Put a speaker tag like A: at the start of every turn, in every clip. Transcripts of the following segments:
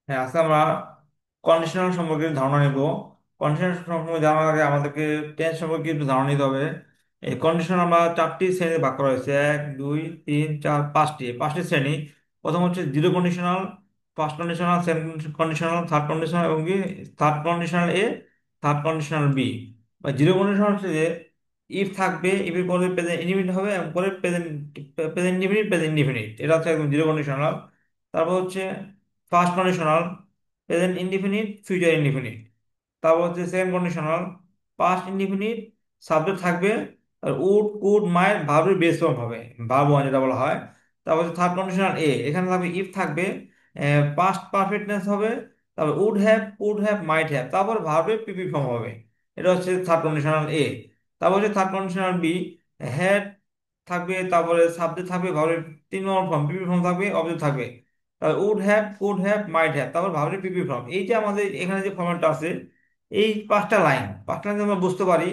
A: হ্যাঁ, আজকে আমরা কন্ডিশনাল সম্পর্কে ধারণা নিব। কন্ডিশনাল সম্পর্কে জানার আগে আমাদেরকে টেন্স সম্পর্কে একটু ধারণা নিতে হবে। এই কন্ডিশন আমরা চারটি শ্রেণীতে ভাগ করা হয়েছে: এক, দুই, তিন, চার, পাঁচটি শ্রেণী। প্রথম হচ্ছে zero conditional, first conditional, second conditional, third conditional এবং কি থার্ড কন্ডিশনাল এ, থার্ড কন্ডিশনাল বি। বা জিরো কন্ডিশনাল হচ্ছে যে ইফ থাকবে, ইফ এর পরে প্রেজেন্ট ইনডিফিনিট হবে এবং পরে present present indefinite, present indefinite, এটা হচ্ছে একদম জিরো কন্ডিশনাল। তারপর হচ্ছে first conditional, present indefinite, future indefinite. তারপর হচ্ছে second conditional, past indefinite, subject থাকবে, আর উড কুড মাইট ভার্বের বেস ফর্ম হবে, ভার্ব ওয়ান যেটা বলা হয়। তারপর হচ্ছে থার্ড কন্ডিশনাল এ, এখানে থাকবে ইফ থাকবে, পাস্ট পারফেক্টনেস হবে, তারপর would have, could have, might have, তারপর ভার্বের পিপি ফর্ম হবে। এটা হচ্ছে থার্ড কন্ডিশনাল এ। তারপর হচ্ছে থার্ড কন্ডিশনাল বি, হ্যাড থাকবে, তারপরে সাবজেক্ট থাকবে, ভার্বের তিন নম্বর ফর্ম, পিপি ফর্ম থাকবে, অবজেক্ট থাকবে। Would have, could have, might have, তারপর ভার্বের পিপি ফর্ম। এই যে আমাদের এখানে যে ফর্মেটটা আছে, এই পাঁচটা লাইন যদি আমরা বুঝতে পারি,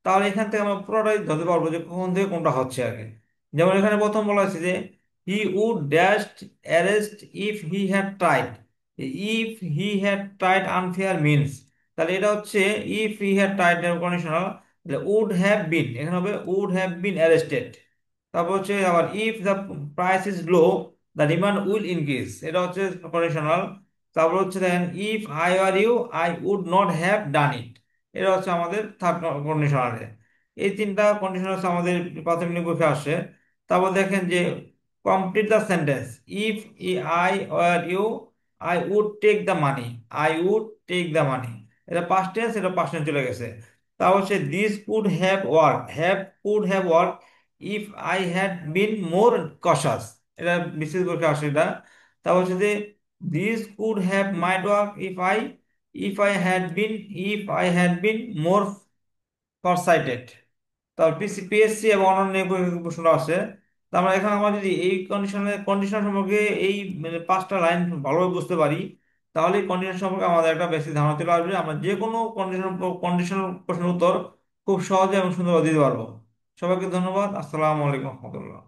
A: তাহলে এখান থেকে আমরা পুরোটাই ধরতে পারবো যে কখন থেকে কোনটা হচ্ছে আর কি। যেমন এখানে প্রথম বলা হয়েছে যে he would dashed arrest if he had tried. If he had tried unfair means, তাহলে এটা হচ্ছে if he had tried conditional, তাহলে উড হ্যাভ বিন, এখানে হবে উড হ্যাভ বিন অ্যারেস্টেড। তারপর হচ্ছে আবার if the price is low, the demand will increase, এটা হচ্ছে কন্ডিশনাল। তারপর হচ্ছে দেখেন if I are you I would not have done it, এটা হচ্ছে আমাদের থার্ড কন্ডিশনালে। এই তিনটা কন্ডিশন হচ্ছে আমাদের প্রাথমিক পরীক্ষা আসে। তারপর দেখেন যে complete the sentence, if I are you I would take the money, I would take the money, এটা পাস্ট টেন্স, এটা পাস্ট টেন্স চলে গেছে। তারপর হচ্ছে this could have work, could have work if I had been more cautious, এটা বিশেষ পরীক্ষা আসে এটা। তারপর হচ্ছে যে this could have might work if I had been if I had been more foresighted. তারপর পিএসসি এবং অন্যান্য প্রশ্ন আছে। তো আমরা এখন আমরা যদি এই কন্ডিশন সম্পর্কে এই মানে পাঁচটা লাইন ভালোভাবে বুঝতে পারি, তাহলে কন্ডিশন সম্পর্কে আমাদের একটা বেশি ধারণা চলে আসবে। আমরা যে কোনো কন্ডিশন প্রশ্নের উত্তর খুব সহজে এবং সুন্দরভাবে দিতে পারবো। সবাইকে ধন্যবাদ। আসসালামু আলাইকুম রহমতুল্লাহ।